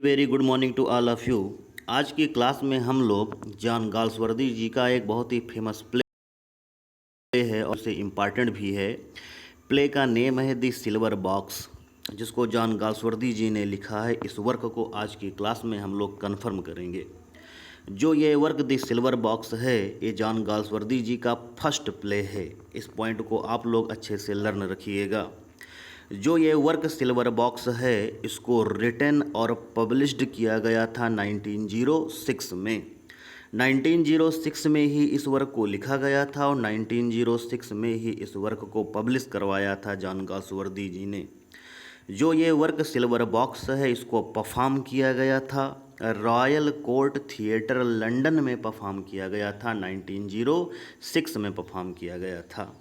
Very good morning to all of you. आज की class में हम लोग जॉन गाल्सवर्दी जी का एक बहुत ही फेमस प्ले है और से इम्पॉर्टेंट भी है। प्ले का नेम है द सिल्वर बॉक्स, जिसको जॉन गाल्सवर्दी जी ने लिखा है। इस वर्क को आज की क्लास में हम लोग कन्फर्म करेंगे। जो ये वर्क द सिल्वर बॉक्स है, ये जॉन गाल्सवर्दी जी का फर्स्ट प्ले है। इस पॉइंट को आप लोग अच्छे से लर्न रखिएगा। जो ये वर्क सिल्वर बॉक्स है, इसको रिटन और पब्लिश्ड किया गया था 1906 में। 1906 में ही इस वर्क को लिखा गया था और 1906 में ही इस वर्क को पब्लिश करवाया था जॉन गाल्सवर्दी जी ने। जो ये वर्क सिल्वर बॉक्स है, इसको परफॉर्म किया गया था रॉयल कोर्ट थिएटर लंदन में परफॉर्म किया गया था। 1906 में परफॉर्म किया गया था।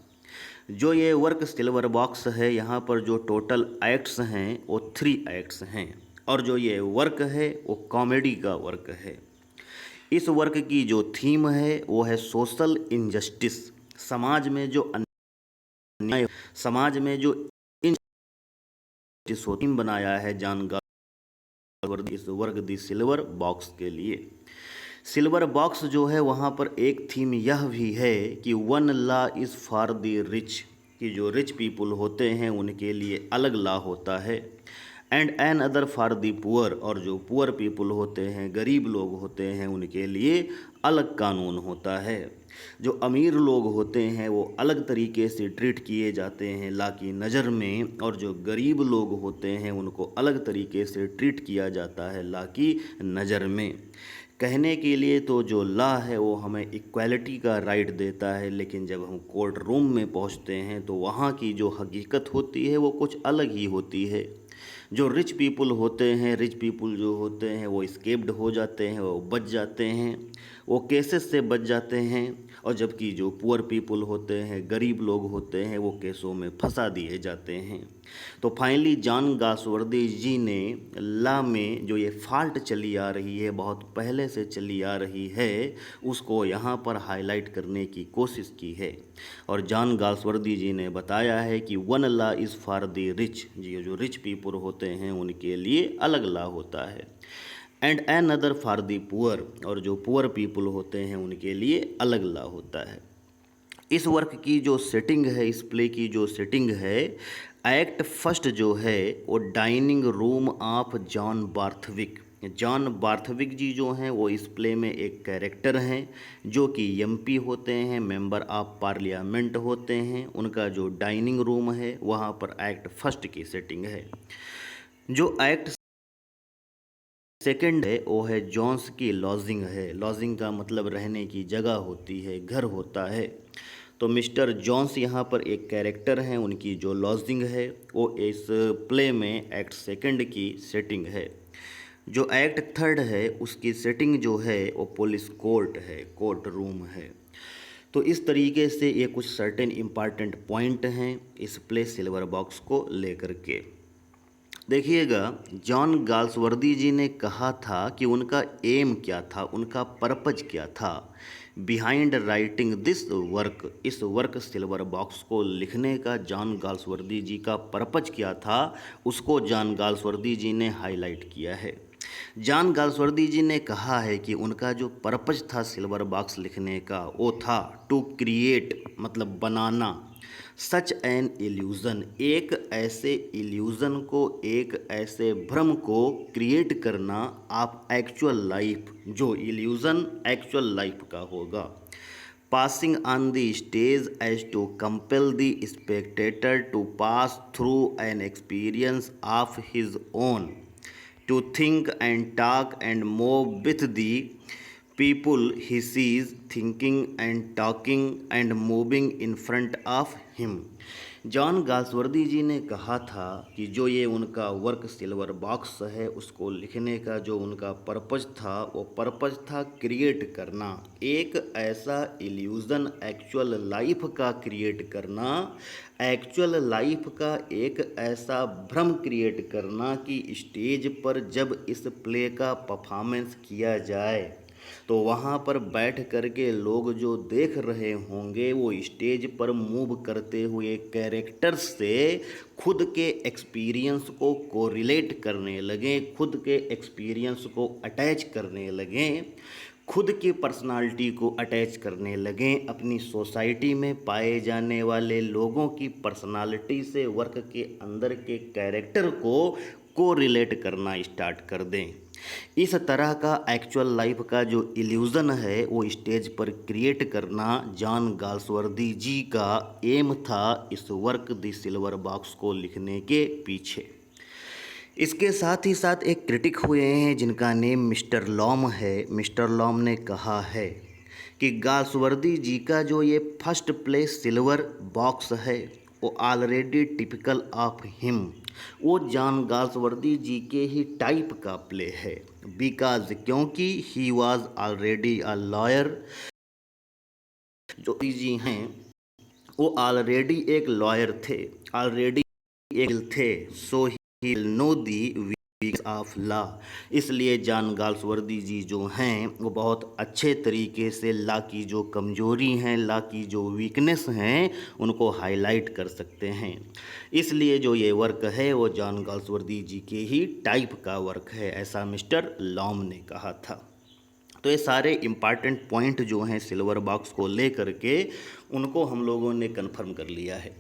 जो ये वर्क सिल्वर बॉक्स है, यहाँ पर जो टोटल एक्ट्स हैं वो 3 एक्ट्स हैं और जो ये वर्क है वो कॉमेडी का वर्क है। इस वर्क की जो थीम है वो है सोशल इनजस्टिस। समाज में जो अन्याय, समाज में जो इनजस्टिस होती बनाया है जॉन गाल्सवर्दी इस वर्क दी सिल्वर बॉक्स के लिए। सिल्वर बॉक्स जो है, वहाँ पर एक थीम यह भी है कि one law is for the rich, कि जो रिच पीपुल होते हैं उनके लिए अलग लॉ होता है, and another for the poor, और जो पुअर पीपुल होते हैं, गरीब लोग होते हैं, उनके लिए अलग कानून होता है। जो अमीर लोग होते हैं वो अलग तरीके से ट्रीट किए जाते हैं लॉ की नज़र में, और जो गरीब लोग होते हैं उनको अलग तरीके से ट्रीट किया जाता है लॉ की नज़र में। कहने के लिए तो जो लॉ है वो हमें इक्वालिटी का राइट देता है, लेकिन जब हम कोर्ट रूम में पहुंचते हैं तो वहाँ की जो हकीकत होती है वो कुछ अलग ही होती है। जो रिच पीपल होते हैं, रिच पीपल जो होते हैं वो स्केप्ड हो जाते हैं, वो बच जाते हैं, वो केसेस से बच जाते हैं, और जबकि जो पुअर पीपल होते हैं, गरीब लोग होते हैं, वो केसों में फंसा दिए जाते हैं। तो फाइनली जॉन गाल्सवर्दी जी ने लॉ में जो ये फॉल्ट चली आ रही है, बहुत पहले से चली आ रही है, उसको यहाँ पर हाईलाइट करने की कोशिश की है। और जॉन गाल्सवर्दी जी ने बताया है कि one law is for the rich, जी जो रिच पीपल होते हैं उनके लिए अलग लॉ होता है, and another for the poor, और जो पुअर पीपल होते हैं उनके लिए अलग लॉ होता है। इस वर्क की जो सेटिंग है, इस प्ले की जो सेटिंग है, एक्ट फर्स्ट जो है वो dining room of John Barthwick. John Barthwick ji जो हैं वो इस प्ले में एक कैरेक्टर हैं जो कि एमपी होते हैं, मेंबर ऑफ पार्लियामेंट होते हैं। उनका जो डाइनिंग रूम है वहाँ पर एक्ट फर्स्ट की सेटिंग है। जो एक्ट सेकंड है वो है जॉन्स की लॉजिंग है। लॉजिंग का मतलब रहने की जगह होती है, घर होता है। तो मिस्टर जॉन्स यहाँ पर एक कैरेक्टर हैं, उनकी जो लॉजिंग है वो इस प्ले में एक्ट सेकंड की सेटिंग है। जो एक्ट थर्ड है उसकी सेटिंग जो है वो पुलिस कोर्ट है, कोर्ट रूम है। तो इस तरीके से ये कुछ सर्टेन इम्पॉर्टेंट पॉइंट हैं इस प्ले सिल्वर बॉक्स को लेकर के। देखिएगा, जॉन गाल्सवर्दी जी ने कहा था कि उनका एम क्या था, उनका पर्पज क्या था बिहाइंड राइटिंग दिस वर्क। इस वर्क सिल्वर बॉक्स को लिखने का जॉन गाल्सवर्दी जी का पर्पज क्या था, उसको जॉन गाल्सवर्दी जी ने हाईलाइट किया है। जॉन गाल्सवर्दी जी ने कहा है कि उनका जो पर्पज था सिल्वर बॉक्स लिखने का, वो था टू क्रिएट, मतलब बनाना, सच एन इल्यूज़न, एक ऐसे इल्यूज़न को, एक ऐसे भ्रम को क्रिएट करना आप एक्चुअल लाइफ, जो इल्यूज़न एक्चुअल लाइफ का होगा, passing on the stage as to compel the spectator to pass through an experience of his own, to think and talk and move with the people he sees thinking and talking and moving in front of him। John Galsworthy ji ने कहा था कि जो ये उनका work silver box है उसको लिखने का जो उनका पर्पज था, वो पर्पज था क्रिएट करना, एक ऐसा इल्यूज़न एक्चुअल लाइफ का क्रिएट करना, एक्चुअल लाइफ का एक ऐसा भ्रम क्रिएट करना कि स्टेज पर जब इस प्ले का परफॉर्मेंस किया जाए तो वहाँ पर बैठ करके लोग जो देख रहे होंगे वो स्टेज पर मूव करते हुए कैरेक्टर्स से खुद के एक्सपीरियंस को कोरिलेट करने लगे, खुद के एक्सपीरियंस को अटैच करने लगे, खुद की पर्सनालिटी को अटैच करने लगें, अपनी सोसाइटी में पाए जाने वाले लोगों की पर्सनालिटी से वर्क के अंदर के कैरेक्टर को रिलेट करना स्टार्ट कर दें। इस तरह का एक्चुअल लाइफ का जो इल्यूज़न है वो स्टेज पर क्रिएट करना जॉन गाल्सवर्दी जी का एम था इस वर्क द सिल्वर बॉक्स को लिखने के पीछे। इसके साथ ही साथ एक क्रिटिक हुए हैं जिनका नेम मिस्टर लॉम है। मिस्टर लॉम ने कहा है कि गाल्सवर्दी जी का जो ये फर्स्ट प्लेस सिल्वर बॉक्स है वो ऑलरेडी टिपिकल ऑफ हिम, वो जॉन गाल्सवर्दी जी के ही टाइप का प्ले है। बिकॉज क्योंकि he was already a lawyer, जो जी हैं वो ऑलरेडी एक लॉयर थे, ऑलरेडी एक थे, so he know the weeks of law. इसलिए जॉन गाल्सवर्दी जी जो हैं वो बहुत अच्छे तरीके से लॉ की जो कमजोरी हैं, लॉ की जो वीकनेस हैं उनको हाईलाइट कर सकते हैं। इसलिए जो ये वर्क है वो जॉन गाल्सवर्दी जी के ही टाइप का वर्क है, ऐसा मिस्टर लॉम ने कहा था। तो ये सारे इम्पॉर्टेंट पॉइंट जो हैं सिल्वर बॉक्स को ले करके उनको हम लोगों ने कन्फर्म कर लिया है।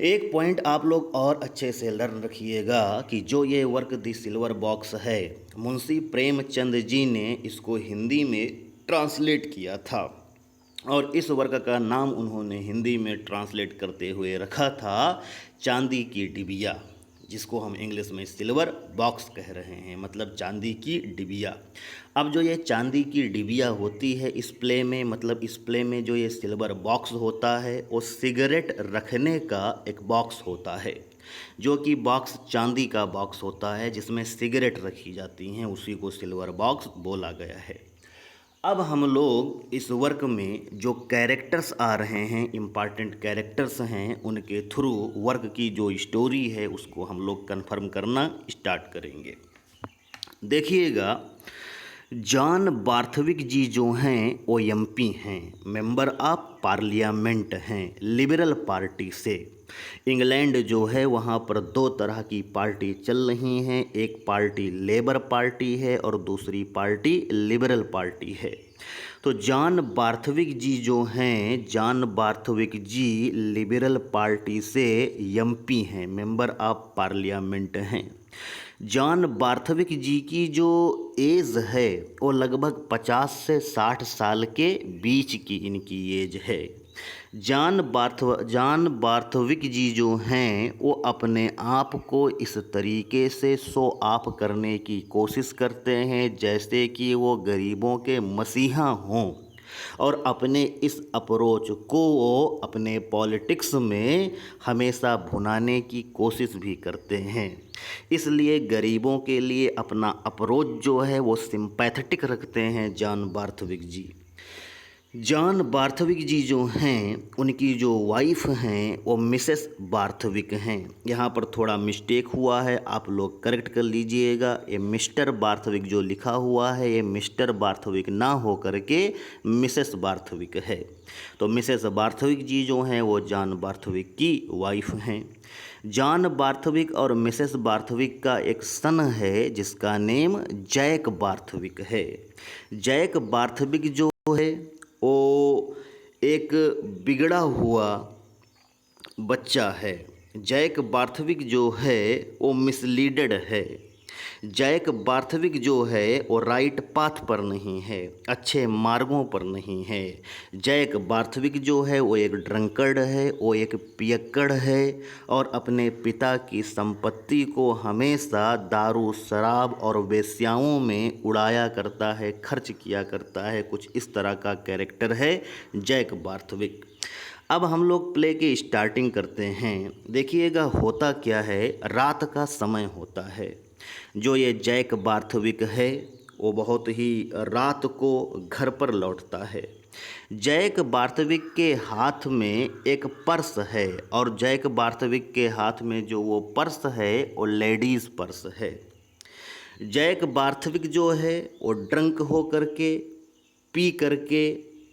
एक पॉइंट आप लोग और अच्छे से लर्न रखिएगा कि जो ये वर्क दी सिल्वर बॉक्स है मुंशी प्रेमचंद जी ने इसको हिंदी में ट्रांसलेट किया था और इस वर्क का नाम उन्होंने हिंदी में ट्रांसलेट करते हुए रखा था चांदी की डिबिया, जिसको हम इंग्लिश में सिल्वर बॉक्स कह रहे हैं, मतलब चांदी की डिबिया। अब जो ये चांदी की डिबिया होती है इस प्ले में, मतलब इस प्ले में जो ये सिल्वर बॉक्स होता है वो सिगरेट रखने का एक बॉक्स होता है, जो कि बॉक्स चांदी का बॉक्स होता है जिसमें सिगरेट रखी जाती हैं, उसी को सिल्वर बॉक्स बोला गया है। अब हम लोग इस वर्क में जो कैरेक्टर्स आ रहे हैं, इम्पॉर्टेंट कैरेक्टर्स हैं, उनके थ्रू वर्क की जो स्टोरी है उसको हम लोग कंफर्म करना स्टार्ट करेंगे। देखिएगा, जॉन बार्थविक जी जो हैं वो एमपी हैं, मेंबर ऑफ पार्लियामेंट हैं, लिबरल पार्टी से। इंग्लैंड जो है वहाँ पर दो तरह की पार्टी चल रही हैं, एक पार्टी लेबर पार्टी है और दूसरी पार्टी लिबरल पार्टी है। तो जॉन बार्थविक जी जो हैं, जॉन बार्थविक जी लिबरल पार्टी से एमपी हैं, मेंबर ऑफ पार्लियामेंट हैं। जॉन बार्थविक जी की जो एज है वो लगभग 50 से 60 साल के बीच की इनकी एज है। जॉन बार्थविक जी जो हैं वो अपने आप को इस तरीके से शो ऑफ करने की कोशिश करते हैं जैसे कि वो गरीबों के मसीहा हों, और अपने इस अप्रोच को वो अपने पॉलिटिक्स में हमेशा भुनाने की कोशिश भी करते हैं। इसलिए गरीबों के लिए अपना अप्रोच जो है वो सिंपैथेटिक रखते हैं जॉन बार्थविक जी। जॉन बार्थविक जी जो हैं उनकी जो वाइफ हैं वो मिसेस बार्थविक हैं। यहाँ पर थोड़ा मिस्टेक हुआ है, आप लोग करेक्ट कर लीजिएगा। ये मिस्टर बार्थविक जो लिखा हुआ है ये मिस्टर बार्थविक ना हो करके मिसेस बार्थविक है। तो मिसेस बार्थविक जी जो हैं वो जॉन बार्थविक की वाइफ हैं। जॉन बार्थविक और मिसेस बार्थविक का एक सन है जिसका नेम जैक बार्थविक है। जैक बार्थविक जो है वो एक बिगड़ा हुआ बच्चा है। जैक बार्थविक जो है वो मिसलीडेड है। जैक बार्थविक जो है वो राइट पाथ पर नहीं है, अच्छे मार्गों पर नहीं है। जैक बार्थविक जो है वो एक ड्रंकर्ड है, वो एक पियक्कड़ है और अपने पिता की संपत्ति को हमेशा दारू शराब और वेश्याओं में उड़ाया करता है, खर्च किया करता है। कुछ इस तरह का कैरेक्टर है जैक बार्थविक। अब हम लोग प्ले की स्टार्टिंग करते हैं। देखिएगा होता क्या है, रात का समय होता है। जो ये जैक बार्थविक है वो बहुत ही रात को घर पर लौटता है। जैक बार्थविक के हाथ में एक पर्स है और जैक बार्थविक के हाथ में जो वो पर्स है वो लेडीज़ पर्स है। जैक बार्थविक जो है वो ड्रंक हो करके पी करके,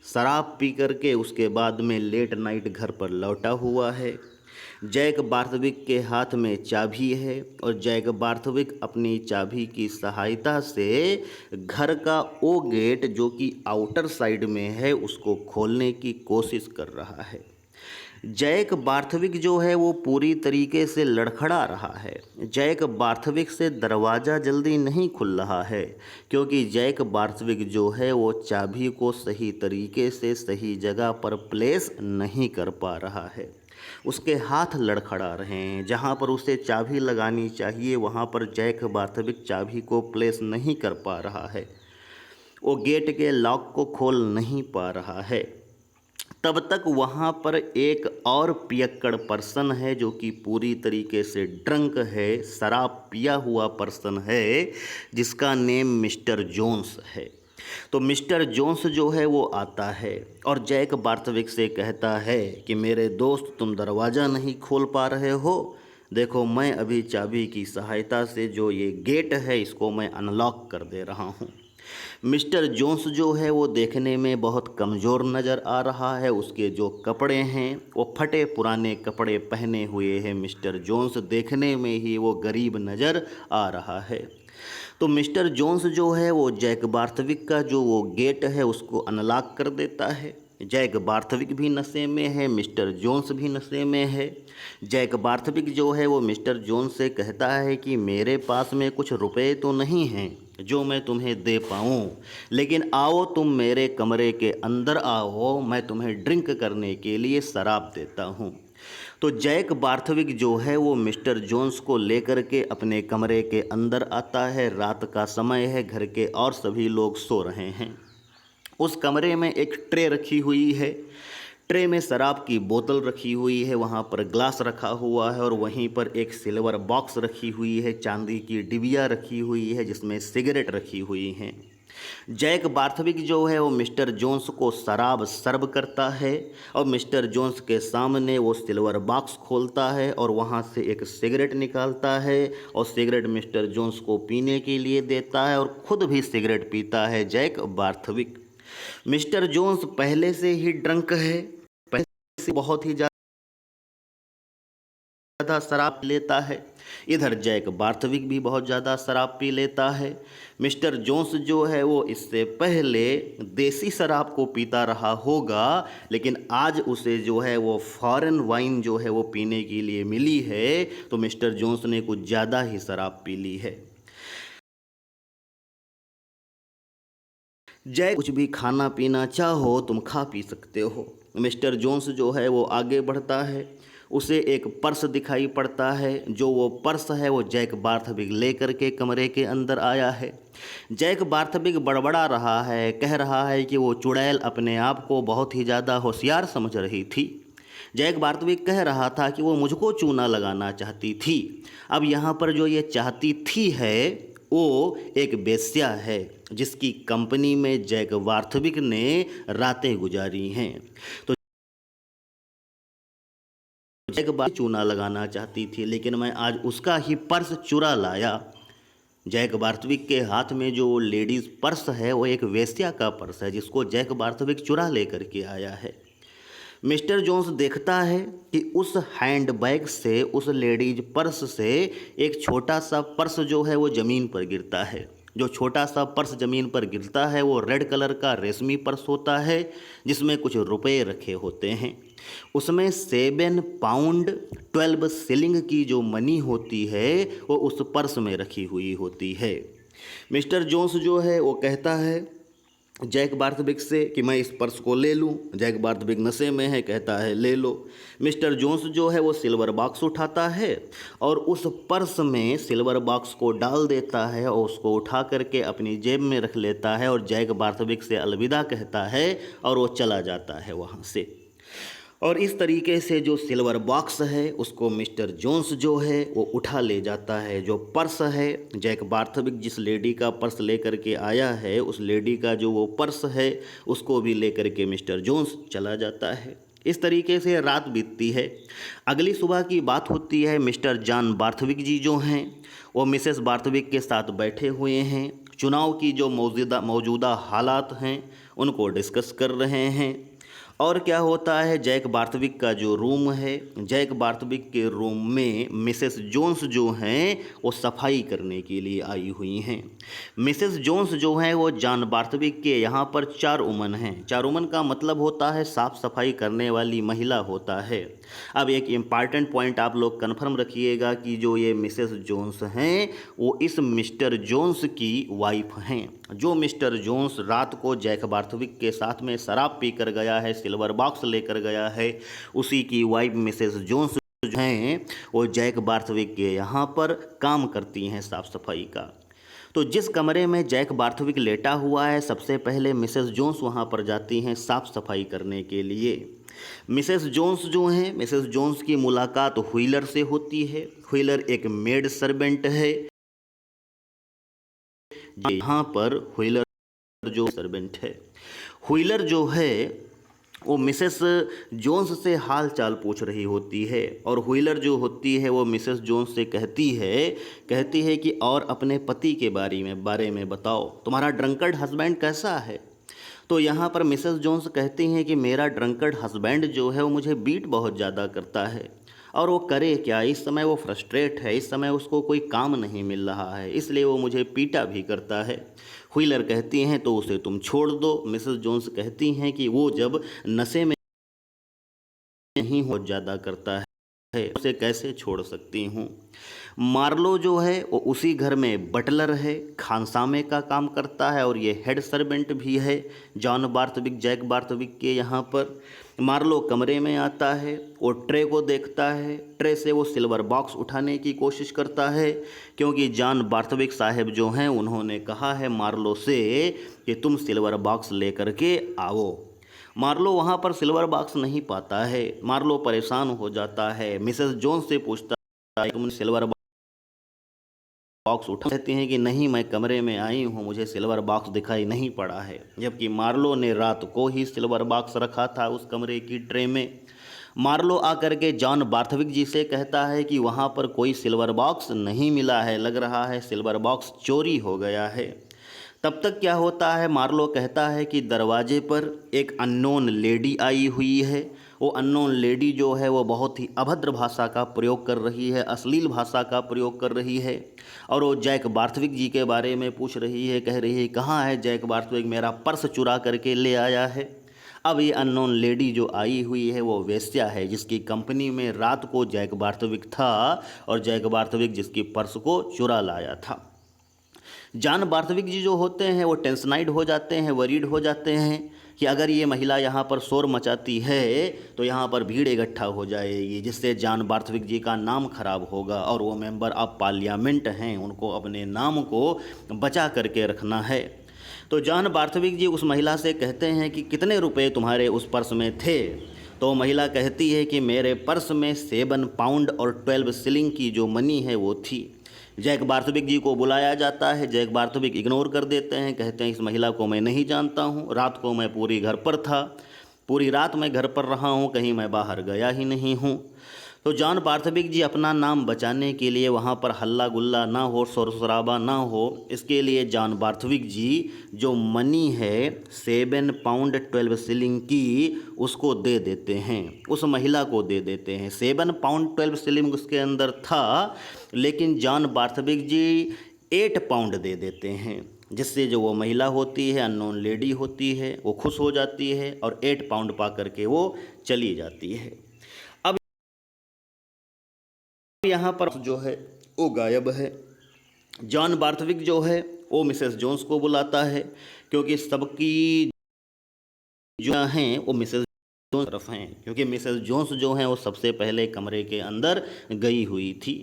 शराब पी करके उसके बाद में लेट नाइट घर पर लौटा हुआ है। जैक बार्थविक के हाथ में चाबी है और जैक बार्थविक अपनी चाबी की सहायता से घर का वो गेट जो कि आउटर साइड में है उसको खोलने की कोशिश कर रहा है। जैक बार्थविक जो है वो पूरी तरीके से लड़खड़ा रहा है। जैक बार्थविक से दरवाज़ा जल्दी नहीं खुल रहा है क्योंकि जैक बार्थविक जो है वो चाबी को सही तरीके से सही जगह पर प्लेस नहीं कर पा रहा है। उसके हाथ लड़खड़ा रहे हैं। जहाँ पर उसे चाबी लगानी चाहिए वहाँ पर जैक बार्थविक चाबी को प्लेस नहीं कर पा रहा है। वो गेट के लॉक को खोल नहीं पा रहा है। तब तक वहाँ पर एक और पियक्कड़ पर्सन है जो कि पूरी तरीके से ड्रंक है, शराब पिया हुआ पर्सन है, जिसका नेम मिस्टर जोन्स है। तो मिस्टर जोन्स जो है वो आता है और जैक बार्थविक से कहता है कि मेरे दोस्त तुम दरवाज़ा नहीं खोल पा रहे हो, देखो मैं अभी चाबी की सहायता से जो ये गेट है इसको मैं अनलॉक कर दे रहा हूँ। मिस्टर जोन्स जो है वो देखने में बहुत कमज़ोर नज़र आ रहा है। उसके जो कपड़े हैं वो फटे पुराने कपड़े पहने हुए हैं। मिस्टर जोन्स देखने में ही वो गरीब नज़र आ रहा है। तो मिस्टर जोन्स जो है वो जैक बार्थविक का जो वो गेट है उसको अनलॉक कर देता है। जैक बार्थविक भी नशे में है, मिस्टर जोन्स भी नशे में है। जैक बार्थविक जो है वो मिस्टर जोन्स से कहता है कि मेरे पास में कुछ रुपए तो नहीं हैं जो मैं तुम्हें दे पाऊँ, लेकिन आओ तुम मेरे कमरे के अंदर आओ, मैं तुम्हें ड्रिंक करने के लिए शराब देता हूँ। तो जैक बार्थविक जो है वो मिस्टर जोन्स को लेकर के अपने कमरे के अंदर आता है। रात का समय है, घर के और सभी लोग सो रहे हैं। उस कमरे में एक ट्रे रखी हुई है। ट्रे में शराब की बोतल रखी हुई है, वहाँ पर ग्लास रखा हुआ है और वहीं पर एक सिल्वर बॉक्स रखी हुई है, चांदी की डिबिया रखी हुई है जिसमें सिगरेट रखी हुई हैं। जैक बार्थविक जो है वो मिस्टर जोन्स को शराब सर्व करता है और मिस्टर जोन्स के सामने वो सिल्वर बॉक्स खोलता है और वहाँ से एक सिगरेट निकालता है और सिगरेट मिस्टर जोन्स को पीने के लिए देता है और ख़ुद भी सिगरेट पीता है जैक बार्थविक। मिस्टर जोन्स पहले से ही ड्रंक है, पहले से बहुत ही ज़्यादा शराब पी लेता है। इधर जैक बार्थविक भी बहुत ज़्यादा शराब पी लेता है। मिस्टर जोन्स जो है वो इससे पहले देसी शराब को पीता रहा होगा, लेकिन आज उसे जो है वो फॉरेन वाइन जो है वो पीने के लिए मिली है, तो मिस्टर जोन्स ने कुछ ज़्यादा ही शराब पी ली है। जैक कुछ भी खाना पीना चाहो तुम खा पी सकते हो। मिस्टर जोन्स जो है वो आगे बढ़ता है। उसे एक पर्स दिखाई पड़ता है। जो वो पर्स है वो जैक बार्थविक लेकर के कमरे के अंदर आया है। जैक बार्थविक बड़बड़ा रहा है, कह रहा है कि वो चुड़ैल अपने आप को बहुत ही ज़्यादा होशियार समझ रही थी। जैक बार्थविक कह रहा था कि वो मुझको चूना लगाना चाहती थी। अब यहाँ पर जो ये चाहती थी है वो एक वेश्या है जिसकी कंपनी में जैक बार्थविक ने रातें गुजारी हैं। तो जैक बार्थविक चूना लगाना चाहती थी, लेकिन मैं आज उसका ही पर्स चुरा लाया। जैक बार्थविक के हाथ में जो लेडीज़ पर्स है वो एक वेश्या का पर्स है जिसको जैक बार्थविक चुरा लेकर के आया है। मिस्टर जोन्स देखता है कि उस हैंडबैग से, उस लेडीज पर्स से एक छोटा सा पर्स जो है वो ज़मीन पर गिरता है। जो छोटा सा पर्स ज़मीन पर गिरता है वो रेड कलर का रेशमी पर्स होता है जिसमें कुछ रुपए रखे होते हैं। उसमें 7 पाउंड 12 शिलिंग की जो मनी होती है वो उस पर्स में रखी हुई होती है। मिस्टर जोन्स जो है वो कहता है जैक बार्थविक से कि मैं इस पर्स को ले लूं। जैक बार्थविक नशे में है, कहता है ले लो। मिस्टर जोन्स जो है वो सिल्वर बॉक्स उठाता है और उस पर्स में सिल्वर बॉक्स को डाल देता है और उसको उठा करके अपनी जेब में रख लेता है और जैक बार्थविक से अलविदा कहता है और वो चला जाता है वहाँ से। और इस तरीके से जो सिल्वर बॉक्स है उसको मिस्टर जोन्स जो है वो उठा ले जाता है। जो पर्स है, जैक बार्थविक जिस लेडी का पर्स लेकर के आया है उस लेडी का जो वो पर्स है उसको भी लेकर के मिस्टर जोन्स चला जाता है। इस तरीके से रात बीतती है। अगली सुबह की बात होती है। मिस्टर जॉन बार्थविक जी जो हैं वो मिसेस बार्थविक के साथ बैठे हुए हैं। चुनाव की जो मौजूदा हालात हैं उनको डिस्कस कर रहे हैं। और क्या होता है, जैक बार्थविक का जो रूम है, जैक बार्थविक के रूम में मिसेस जोन्स जो हैं वो सफाई करने के लिए आई हुई हैं। मिसेस जोन्स जो हैं वो जॉन बार्थविक के यहाँ पर चारवुमन हैं। चारवुमन का मतलब होता है साफ़ सफाई करने वाली महिला होता है। अब एक इम्पॉर्टेंट पॉइंट आप लोग कन्फर्म रखिएगा कि जो ये मिसेस जोन्स हैं वो इस मिस्टर जोन्स की वाइफ हैं। जो मिस्टर जोन्स रात को जैक बार्थविक के साथ में शराब पी कर गया है, सिल्वर बॉक्स लेकर गया है, उसी की वाइफ मिसेस जोन्स जो हैं वो जैक बार्थविक के यहाँ पर काम करती हैं साफ़ सफाई का। तो जिस कमरे में जैक बार्थविक लेटा हुआ है, सबसे पहले मिसेस जोन्स वहाँ पर जाती हैं साफ़ सफाई करने के लिए। मिसेस जोन्स जो हैं, मिसेस जोन्स की मुलाकात व्हीलर से होती है। व्हीलर एक मेड सर्वेंट है। यहाँ पर व्हीलर जो सर्वेंट है, व्हीलर जो है वो मिसेस जोन्स से हाल चाल पूछ रही होती है। और व्हीलर जो होती है वो मिसेस जोन्स से कहती है कि और अपने पति के बारे में बताओ, तुम्हारा ड्रंकर्ड हस्बैंड कैसा है। तो यहाँ पर मिसेस जोन्स कहती हैं कि मेरा ड्रंकर्ड हस्बैंड जो है वो मुझे बीट बहुत ज़्यादा करता है, और वो करे क्या, इस समय वो फ्रस्ट्रेट है, इस समय उसको कोई काम नहीं मिल रहा है, इसलिए वो मुझे पीटा भी करता है। व्हीलर कहती हैं तो उसे तुम छोड़ दो। मिसेस जोन्स कहती हैं कि वो जब नशे में नहीं हो ज़्यादा करता है उसे कैसे छोड़ सकती हूँ। मार्लो जो है वो उसी घर में बटलर है, खानसामे का काम करता है, और ये हेड सर्वेंट भी है जॉन बार्थविक, जैक बार्थविक के यहाँ पर। मार्लो कमरे में आता है, वो ट्रे को देखता है, ट्रे से वो सिल्वर बॉक्स उठाने की कोशिश करता है, क्योंकि जॉन बार्थविक साहब जो हैं उन्होंने कहा है मार्लो से कि तुम सिल्वर बॉक्स लेकर के आओ। मार्लो वहाँ पर सिल्वर बॉक्स नहीं पाता है, मार्लो परेशान हो जाता है। मिसेस जोन्स से पूछता है तुमने सिल्वर बॉक्स उठा, कहती हैं कि नहीं, मैं कमरे में आई हूँ, मुझे सिल्वर बॉक्स दिखाई नहीं पड़ा है, जबकि मार्लो ने रात को ही सिल्वर बॉक्स रखा था उस कमरे की ट्रे में। मार्लो आकर के जॉन बार्थविक जी से कहता है कि वहाँ पर कोई सिल्वर बॉक्स नहीं मिला है, लग रहा है सिल्वर बॉक्स चोरी हो गया है। तब तक क्या होता है, मार्लो कहता है कि दरवाजे पर एक अननोन लेडी आई हुई है। वो अननोन लेडी जो है वो बहुत ही अभद्र भाषा का प्रयोग कर रही है, अश्लील भाषा का प्रयोग कर रही है, और वो जैक बार्थविक जी के बारे में पूछ रही है, कह रही है कहाँ है जैक बार्थविक, मेरा पर्स चुरा करके ले आया है। अब ये अननोन लेडी जो आई हुई है वो वेश्या है, जिसकी कंपनी में रात को जैक बार्थविक था, और जैक बार्थविक जिसकी पर्स को चुरा लाया था। जॉन बार्थविक जी जो होते हैं वो टेंशनाइड हो जाते हैं, वरीड हो जाते हैं कि अगर ये महिला यहाँ पर शोर मचाती है तो यहाँ पर भीड़ इकट्ठा हो जाएगी, जिससे जॉन बार्थविक जी का नाम खराब होगा, और वो मेंबर ऑफ पार्लियामेंट हैं, उनको अपने नाम को बचा करके रखना है। तो जॉन बार्थविक जी उस महिला से कहते हैं कि कितने रुपए तुम्हारे उस पर्स में थे। तो महिला कहती है कि मेरे पर्स में 7 पाउंड और 12 शिलिंग की जो मनी है वो थी। जैक बार्थविक जी को बुलाया जाता है, जैक बार्थविक इग्नोर कर देते हैं, कहते हैं इस महिला को मैं नहीं जानता हूँ, रात को मैं पूरी घर पर था, पूरी रात मैं घर पर रहा हूँ, कहीं मैं बाहर गया ही नहीं हूँ। तो जॉन बार्थविक जी अपना नाम बचाने के लिए, वहाँ पर हल्ला गुल्ला ना हो, शोर शराबा ना हो, इसके लिए जॉन बार्थविक जी जो मनी है 7 पाउंड 12 शिलिंग की उसको दे देते हैं, उस महिला को दे देते हैं। 7 पाउंड 12 शिलिंग उसके अंदर था, लेकिन जॉन बार्थविक जी 8 पाउंड दे देते हैं, जिससे जो वो महिला होती है, अननोन लेडी होती है, वो खुश हो जाती है और 8 पाउंड पा करके वो चली जाती है। यहाँ पर जो है वो गायब है। जॉन बार्थविक जो है वो मिसेस जोन्स को बुलाता है, क्योंकि सबकी जो हैं वो मिसेस जोन्स तरफ हैं, क्योंकि मिसेस जोन्स जो हैं वो सबसे पहले कमरे के अंदर गई हुई थी।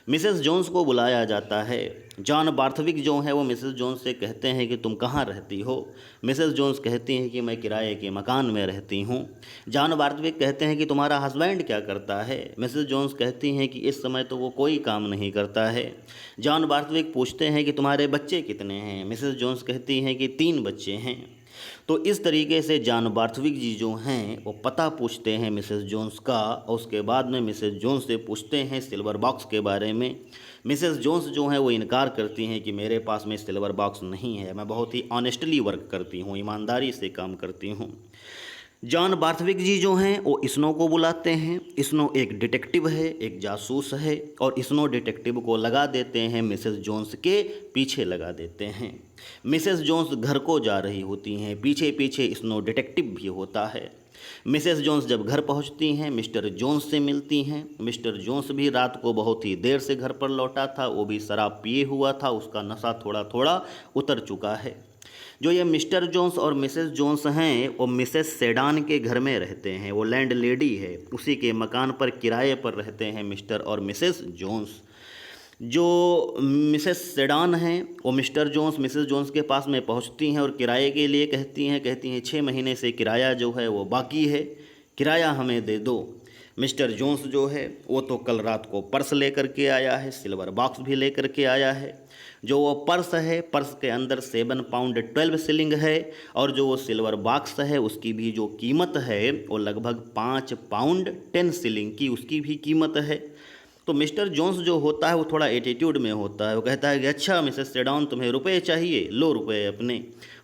मिसेस जोन्स को बुलाया जाता है। जॉन बार्थविक जो है वो मिसेस जोन्स से कहते हैं कि तुम कहाँ रहती हो। मिसेस जोन्स कहती हैं कि मैं किराए के मकान में रहती हूँ। जॉन बार्थविक कहते हैं कि तुम्हारा हस्बैंड क्या करता है। मिसेस जोन्स कहती हैं कि इस समय तो वो कोई काम नहीं करता है। जॉन बार्थविक पूछते हैं कि तुम्हारे बच्चे कितने हैं। मिसेस जोन्स कहती हैं कि 3 बच्चे हैं। तो इस तरीके से जॉन बार्थविक जी जो हैं वो पता पूछते हैं मिसेस जोन्स का, और उसके बाद में मिसेस जोन्स से पूछते हैं सिल्वर बॉक्स के बारे में। मिसेस जोन्स जो हैं वो इनकार करती हैं कि मेरे पास में सिल्वर बॉक्स नहीं है, मैं बहुत ही ऑनेस्टली वर्क करती हूँ, ईमानदारी से काम करती हूँ। जॉन बार्थविक जी जो हैं वो स्नो को बुलाते हैं। स्नो एक डिटेक्टिव है, एक जासूस है, और स्नो डिटेक्टिव को लगा देते हैं मिसेस जोन्स के पीछे लगा देते हैं। मिसेस जोन्स घर को जा रही होती हैं, पीछे पीछे स्नो डिटेक्टिव भी होता है। मिसेस जोन्स जब घर पहुंचती हैं, मिस्टर जोन्स से मिलती हैं। मिस्टर जोन्स भी रात को बहुत ही देर से घर पर लौटा था, वो भी शराब पिए हुआ था, उसका नशा थोड़ा थोड़ा उतर चुका है। जो ये मिस्टर जोन्स और मिसेस जोन्स हैं वो मिसेस सेडान के घर में रहते हैं, वो लैंड लेडी है, उसी के मकान पर किराए पर रहते हैं मिस्टर और मिसेस जोन्स। जो मिसेस सेडान हैं वो मिस्टर जोन्स मिसेस जोन्स के पास में पहुंचती हैं और किराए के लिए कहती हैं 6 महीने से किराया जो है वो बाकी है, किराया हमें दे दो। मिस्टर जोन्स जो है वो तो कल रात को पर्स लेकर के आया है, सिल्वर बॉक्स भी लेकर के आया है। जो वो पर्स है, पर्स के अंदर 7 पाउंड 12 शिलिंग है, और जो वो सिल्वर बॉक्स है उसकी भी जो कीमत है वो लगभग 5 पाउंड 10 शिलिंग की उसकी भी कीमत है। तो मिस्टर जोन्स जो होता है वो थोड़ा एटीट्यूड में होता है, वो कहता है कि अच्छा मिसेस सेडान तुम्हें रुपए चाहिए, लो रुपए, अपने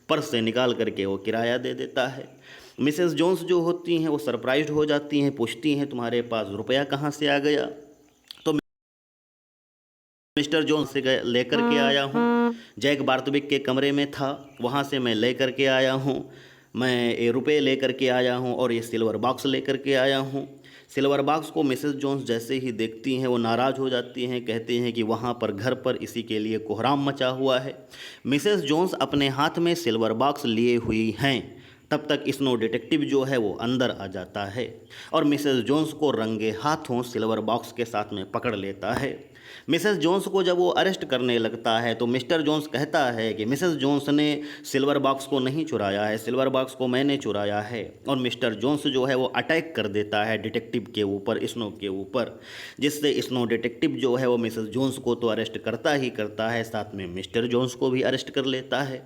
पर्स से निकाल करके वो किराया दे देता है। मिसेस जोन्स जो होती हैं वो सरप्राइज्ड हो जाती हैं, पूछती हैं तुम्हारे पास रुपया कहाँ से आ गया। तो मिस्टर जोन्स से लेकर के आया हूँ, जैक बार्थविक के कमरे में था, वहाँ से मैं लेकर के आया हूँ, मैं ये रुपये लेकर के आया हूँ और ये सिल्वर बॉक्स लेकर के आया हूँ। सिल्वर बॉक्स को मिसेस जोन्स जैसे ही देखती हैं वो नाराज़ हो जाती हैं, कहती हैं कि वहाँ पर घर पर इसी के लिए कोहराम मचा हुआ है। मिसेस जोन्स अपने हाथ में सिल्वर बॉक्स लिए हुई हैं, तब तक स्नो डिटेक्टिव जो है वो अंदर आ जाता है और मिसेस जोन्स को रंगे हाथों सिल्वर बॉक्स के साथ में पकड़ लेता है। मिसेस जोन्स को जब वो अरेस्ट करने लगता है तो मिस्टर जोन्स कहता है कि मिसेस जोन्स ने सिल्वर बॉक्स को नहीं चुराया है, सिल्वर बॉक्स को मैंने चुराया है। और मिस्टर जोन्स जो है वो अटैक कर देता है डिटेक्टिव के ऊपर, स्नो के ऊपर, जिससे स्नो डिटेक्टिव जो है वो मिसेस जोन्स को तो अरेस्ट करता ही करता है, साथ में मिस्टर जोन्स को भी अरेस्ट कर लेता है।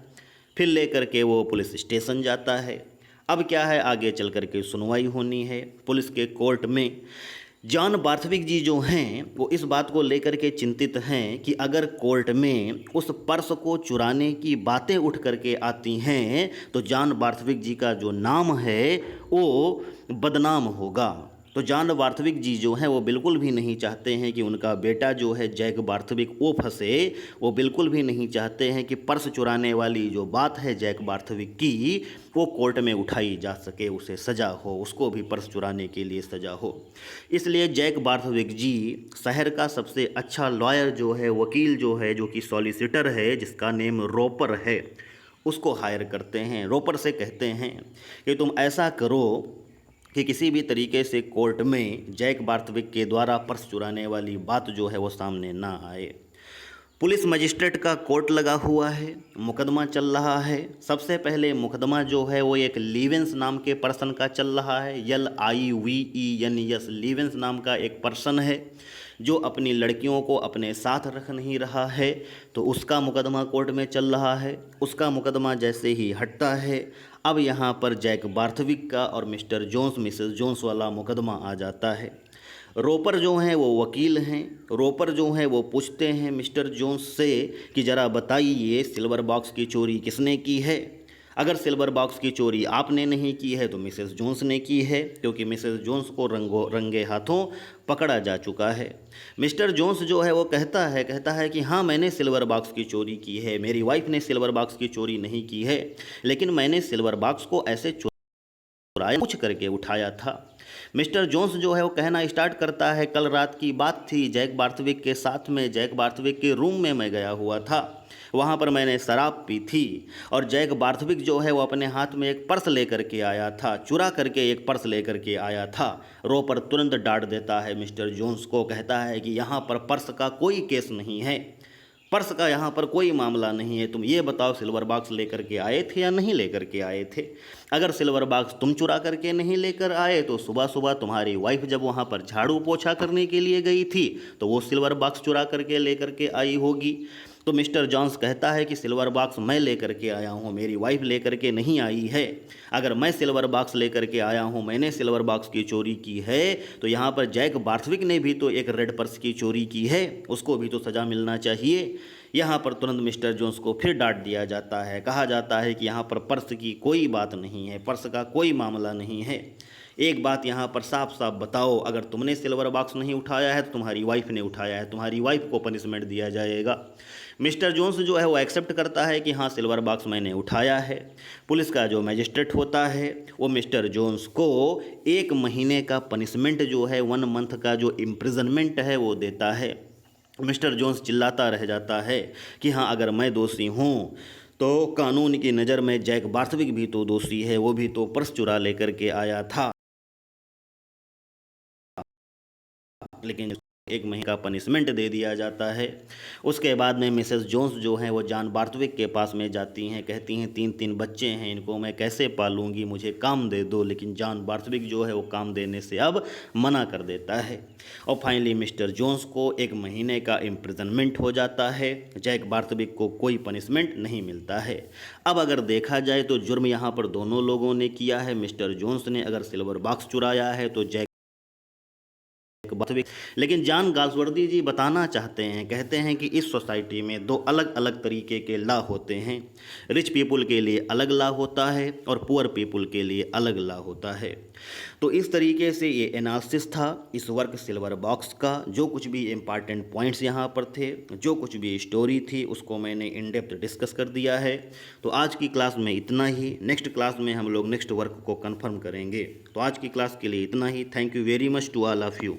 फिर लेकर के वो पुलिस स्टेशन जाता है। अब क्या है, आगे चल कर के सुनवाई होनी है पुलिस के कोर्ट में। जॉन बार्थविक जी जो हैं वो इस बात को लेकर के चिंतित हैं कि अगर कोर्ट में उस पर्स को चुराने की बातें उठ करके आती हैं तो जॉन बार्थविक जी का जो नाम है वो बदनाम होगा। तो जॉन बार्थविक जी जो हैं वो बिल्कुल भी नहीं चाहते हैं कि उनका बेटा जो है जैक बार्थविक वो फंसे, वो बिल्कुल भी नहीं चाहते हैं कि पर्स चुराने वाली जो बात है जैक बार्थविक की वो कोर्ट में उठाई जा सके, उसे सज़ा हो, उसको भी पर्स चुराने के लिए सज़ा हो। इसलिए जैक बार्थविक जी शहर का सबसे अच्छा लॉयर जो है, वकील जो है, जो कि सॉलिसिटर है, जिसका नेम रोपर है, उसको हायर करते हैं। रोपर से कहते हैं कि तुम ऐसा करो कि किसी भी तरीके से कोर्ट में जैक बार्थविक के द्वारा पर्स चुराने वाली बात जो है वो सामने ना आए। पुलिस मजिस्ट्रेट का कोर्ट लगा हुआ है, मुकदमा चल रहा है। सबसे पहले मुकदमा जो है वो एक लीवेंस नाम के पर्सन का चल रहा है, LIVENS, लीवेंस नाम का एक पर्सन है जो अपनी लड़कियों को अपने साथ रख नहीं रहा है, तो उसका मुकदमा कोर्ट में चल रहा है। उसका मुकदमा जैसे ही हटता है, अब यहाँ पर जैक बार्थविक का और मिस्टर जोन्स मिसेस जोन्स वाला मुकदमा आ जाता है। रोपर जो हैं वो वकील हैं। रोपर जो हैं वो पूछते हैं मिस्टर जोन्स से कि ज़रा बताइए सिल्वर बॉक्स की चोरी किसने की है। अगर सिल्वर बॉक्स की चोरी आपने नहीं की है तो मिसेस जोन्स ने की है, क्योंकि मिसेस जोन्स को रंगे हाथों पकड़ा जा चुका है। मिस्टर जोन्स जो है वो कहता है कि हाँ, मैंने सिल्वर बॉक्स की चोरी की है, मेरी वाइफ ने सिल्वर बॉक्स की चोरी नहीं की है, लेकिन मैंने सिल्वर बॉक्स को ऐसे चुराया पूछ करके उठाया था। मिस्टर जोन्स जो है वो कहना स्टार्ट करता है, कल रात की बात थी, जैक बार्थविक के साथ में जैक बार्थविक के रूम में मैं गया हुआ था, वहाँ पर मैंने शराब पी थी और जैक बार्थविक जो है वो अपने हाथ में एक पर्स लेकर के आया था, चुरा करके एक पर्स लेकर के आया था। रोपर तुरंत डांट देता है मिस्टर जोन्स को, कहता है कि यहाँ पर पर्स का कोई केस नहीं है, पर्स का यहाँ पर कोई मामला नहीं है, तुम ये बताओ सिल्वर बॉक्स लेकर के आए थे या नहीं लेकर के आए थे। अगर सिल्वर बॉक्स तुम चुरा करके नहीं लेकर आए तो सुबह सुबह तुम्हारी वाइफ जब वहाँ पर झाड़ू पोछा करने के लिए गई थी तो वो सिल्वर बॉक्स चुरा करके लेकर के आई होगी। तो मिस्टर जॉन्स कहता है कि सिल्वर बॉक्स मैं लेकर के आया हूँ, मेरी वाइफ लेकर के नहीं आई है। अगर मैं सिल्वर बॉक्स लेकर के आया हूँ, मैंने सिल्वर बॉक्स की चोरी की है, तो यहाँ पर जैक बार्थविक ने भी तो एक रेड पर्स की चोरी की है, उसको भी तो सज़ा मिलना चाहिए। यहाँ पर तुरंत मिस्टर जोन्स को फिर डांट दिया जाता है। कहा जाता है कि यहाँ पर पर्स की कोई बात नहीं है, पर्स का कोई मामला नहीं है। एक बात यहाँ पर साफ साफ बताओ, अगर तुमने सिल्वर बॉक्स नहीं उठाया है तो तुम्हारी वाइफ ने उठाया है, तुम्हारी वाइफ को पनिशमेंट दिया जाएगा। मिस्टर जोन्स जो है वो एक्सेप्ट करता है कि हाँ सिल्वर बॉक्स मैंने उठाया है। पुलिस का जो मैजिस्ट्रेट होता है वो मिस्टर जोन्स को 1 महीने का पनिशमेंट जो है 1 मंथ का जो इम्प्रिजनमेंट है वो देता है। मिस्टर जोन्स चिल्लाता रह जाता है कि हाँ अगर मैं दोषी हूँ तो कानून की नज़र में जैक बार्थविक भी तो दोषी है, वो भी तो पर्स चुरा लेकर के आया था। लेकिन 1 महीने का पनिशमेंट दे दिया जाता है। उसके बाद में मिसेस जोन्स जो हैं वो जॉन बार्थविक के पास में जाती हैं, कहती हैं 3 बच्चे हैं, इनको मैं कैसे पालूंगी, मुझे काम दे दो। लेकिन जॉन बार्थविक जो है वो काम देने से अब मना कर देता है और फाइनली मिस्टर जोन्स को 1 महीने का इम्प्रिजनमेंट हो जाता है। जैक बार्थविक को कोई पनिशमेंट नहीं मिलता है। अब अगर देखा जाए तो जुर्म यहाँ पर दोनों लोगों ने किया है। मिस्टर जोन्स ने अगर सिल्वर बॉक्स चुराया है तो जैक बार्थविक, लेकिन जॉन गाल्सवर्दी जी बताना चाहते हैं, कहते हैं कि इस सोसाइटी में 2 अलग अलग तरीके के लॉ होते हैं। रिच पीपुल के लिए अलग लॉ होता है और पुअर पीपुल के लिए अलग लॉ होता है। तो इस तरीके से ये एनालिसिस था इस वर्क सिल्वर बॉक्स का। जो कुछ भी इम्पॉर्टेंट पॉइंट्स यहाँ पर थे, जो कुछ भी स्टोरी थी, उसको मैंने इन डेप्थ डिस्कस कर दिया है। तो आज की क्लास में इतना ही। नेक्स्ट क्लास में हम लोग नेक्स्ट वर्क को कंफर्म करेंगे। तो आज की क्लास के लिए इतना ही। Thank you very much to all of you.